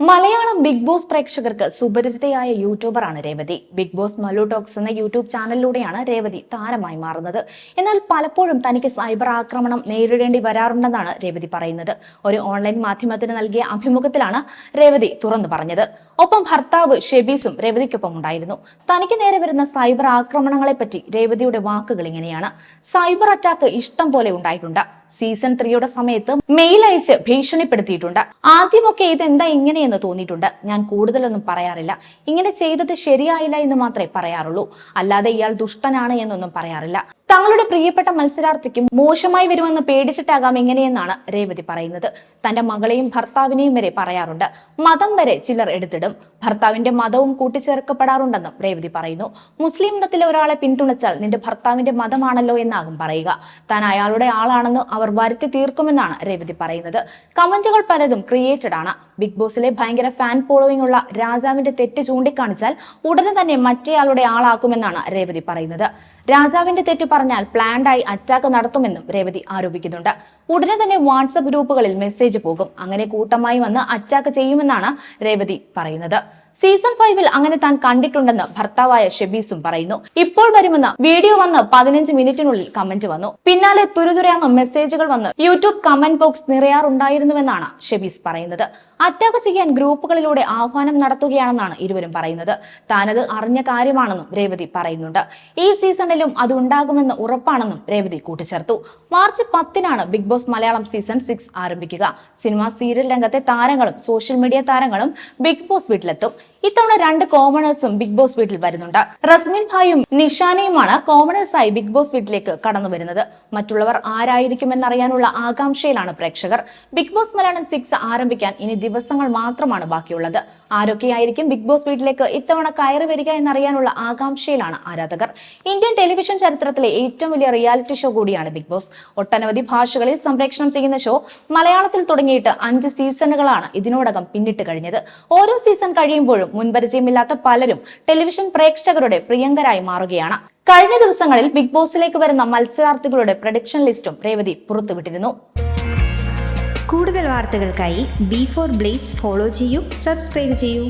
Malayalam Bigg Boss പ്രേക്ഷകർക്ക് സുപരിചിതയായ യൂട്യൂബറാണ് Revathi. Bigg Boss Mallu talks എന്ന യൂട്യൂബ് ചാനലിലൂടെയാണ് രേവതി താരമായി മാറുന്നത്. എന്നാൽ പലപ്പോഴും തനിക്ക് സൈബർ ആക്രമണം നേരിടേണ്ടി വരാറുണ്ടെന്നാണ് രേവതി പറയുന്നത്. ഒരു ഓൺലൈൻ മാധ്യമത്തിന് നൽകിയ അഭിമുഖത്തിലാണ് രേവതി തുറന്നു പറഞ്ഞത്. ഒപ്പം ഭർത്താവ് ഷെബീസും രേവതിക്കൊപ്പം ഉണ്ടായിരുന്നു. തനിക്ക് നേരെ വരുന്ന സൈബർ ആക്രമണങ്ങളെ പറ്റി രേവതിയുടെ വാക്കുകൾ ഇങ്ങനെയാണ്: സൈബർ അറ്റാക്ക് ഇഷ്ടം പോലെ ഉണ്ടായിട്ടുണ്ട്. സീസൺ 3യുടെ സമയത്ത് മെയിൽ അയച്ച് ഭീഷണിപ്പെടുത്തിയിട്ടുണ്ട്. ആദ്യമൊക്കെ ഇതെന്താ ഇങ്ങനെയെന്ന് തോന്നിയിട്ടുണ്ട്. ഞാൻ കൂടുതലൊന്നും പറയാറില്ല. ഇങ്ങനെ ചെയ്തത് ശരിയായില്ല എന്ന് മാത്രമേ പറയാറുള്ളൂ. അല്ലാതെ ഇയാൾ ദുഷ്ടനാണ് എന്നൊന്നും പറയാറില്ല. തങ്ങളുടെ പ്രിയപ്പെട്ട മത്സരാർത്ഥിക്ക് മോശമായി വരുമെന്ന് പേടിച്ചിട്ടാകാം ഇങ്ങനെയെന്നാണ് രേവതി പറയുന്നത്. തന്റെ മകളെയും ഭർത്താവിനെയും വരെ പറയാറുണ്ട്. മതം വരെ ചിലർ എടുത്തിടും. ഭർത്താവിന്റെ മതവും കൂട്ടിച്ചേർക്കപ്പെടാറുണ്ടെന്നും രേവതി പറയുന്നു. മുസ്ലിം മതത്തിലെ ഒരാളെ പിന്തുണച്ചാൽ നിന്റെ ഭർത്താവിന്റെ മതമാണല്ലോ എന്നാകും പറയുക. താൻ അയാളുടെ ആളാണെന്ന് അവർ വരുത്തി തീർക്കുമെന്നാണ് രേവതി പറയുന്നത്. കമന്റുകൾ പലതും ക്രിയേറ്റഡ് ആണ്. ബിഗ് ബോസിലെ ഭയങ്കര ഫാൻ ഫോളോയിങ് ഉള്ള രാജാവിന്റെ തെറ്റ് ചൂണ്ടിക്കാണിച്ചാൽ ഉടനെ തന്നെ മറ്റേയാളുടെ ആളാക്കുമെന്നാണ് രേവതി പറയുന്നത്. രാജാവിന്റെ തെറ്റ് പറഞ്ഞാൽ പ്ലാൻഡായി അറ്റാക്ക് നടത്തുമെന്നും രേവതി ആരോപിക്കുന്നുണ്ട്. ഉടനെ തന്നെ വാട്സപ്പ് ഗ്രൂപ്പുകളിൽ മെസ്സേജ് പോകും. അങ്ങനെ കൂട്ടമായി വന്ന് അറ്റാക്ക് ചെയ്യുമെന്നാണ് രേവതി പറയുന്നത്. സീസൺ 5-ൽ അങ്ങനെ താൻ കണ്ടിട്ടുണ്ടെന്ന് ഭർത്താവായ ഷെബീസും പറയുന്നു. ഇപ്പോൾ വരുമെന്ന് വീഡിയോ വന്ന് 15 മിനിറ്റിനുള്ളിൽ കമന്റ് വന്നു. പിന്നാലെ തുരുതുരയാന്ന് മെസ്സേജുകൾ വന്ന് യൂട്യൂബ് കമന്റ് ബോക്സ് നിറയാറുണ്ടായിരുന്നുവെന്നാണ് ഷെബീസ് പറയുന്നത്. അറ്റാക്ക് ചെയ്യാൻ ഗ്രൂപ്പുകളിലൂടെ ആഹ്വാനം നടത്തുകയാണെന്നാണ് ഇരുവരും പറയുന്നത്. താനത് അറിഞ്ഞ കാര്യമാണെന്നും രേവതി പറയുന്നുണ്ട്. ഈ സീസണിലും അത് ഉണ്ടാകുമെന്ന് ഉറപ്പാണെന്നും രേവതി കൂട്ടിച്ചേർത്തു. മാർച്ച് 10-നാണ് ബിഗ് ബോസ് മലയാളം സീസൺ 6 ആരംഭിക്കുക. സിനിമ സീരിയൽ രംഗത്തെ താരങ്ങളും സോഷ്യൽ മീഡിയ താരങ്ങളും ബിഗ് ബോസ് വീട്ടിലെത്തും. ഇത്തവണ 2 കോമണേഴ്സും ബിഗ് ബോസ് വീട്ടിൽ വരുന്നുണ്ട്. റസ്മിൻ ഭായും നിഷാനയുമാണ് കോമണേഴ്സായി ബിഗ് ബോസ് വീട്ടിലേക്ക് കടന്നു വരുന്നത്. മറ്റുള്ളവർ ആരായിരിക്കുമെന്നറിയാനുള്ള ആകാംക്ഷയിലാണ് പ്രേക്ഷകർ. ബിഗ് ബോസ് മലയാളം 6 ആരംഭിക്കാൻ ഇനി ദിവസങ്ങൾ മാത്രമാണ് ബാക്കിയുള്ളത്. ആരൊക്കെയായിരിക്കും ബിഗ് ബോസ് വീട്ടിലേക്ക് ഇത്തവണ കയറി വരിക എന്നറിയാനുള്ള ആകാംക്ഷയിലാണ് ആരാധകർ. ഇന്ത്യൻ ടെലിവിഷൻ ചരിത്രത്തിലെ ഏറ്റവും വലിയ റിയാലിറ്റി ഷോ കൂടിയാണ് ബിഗ് ബോസ്. ഒട്ടനവധി ഭാഷകളിൽ സംപ്രേഷണം ചെയ്യുന്ന ഷോ മലയാളത്തിൽ തുടങ്ങിയിട്ട് 5 സീസണുകളാണ് ഇതിനോടകം പിന്നിട്ട് കഴിഞ്ഞത്. ഓരോ സീസൺ കഴിയുമ്പോഴും മുൻപരിചയമില്ലാത്ത പലരും ടെലിവിഷൻ പ്രേക്ഷകരുടെ പ്രിയങ്കരായി മാറുകയാണ്. കഴിഞ്ഞ ദിവസങ്ങളിൽ ബിഗ് ബോസിലേക്ക് വരുന്ന മത്സരാർത്ഥികളുടെ പ്രഡിക്ഷൻ ലിസ്റ്റും രേവതി പുറത്തുവിട്ടിരുന്നു. കൂടുതൽ വാർത്തകൾക്കായി B4 Blaze ഫോളോ ചെയ്യൂ, സബ്സ്ക്രൈബ് ചെയ്യൂ.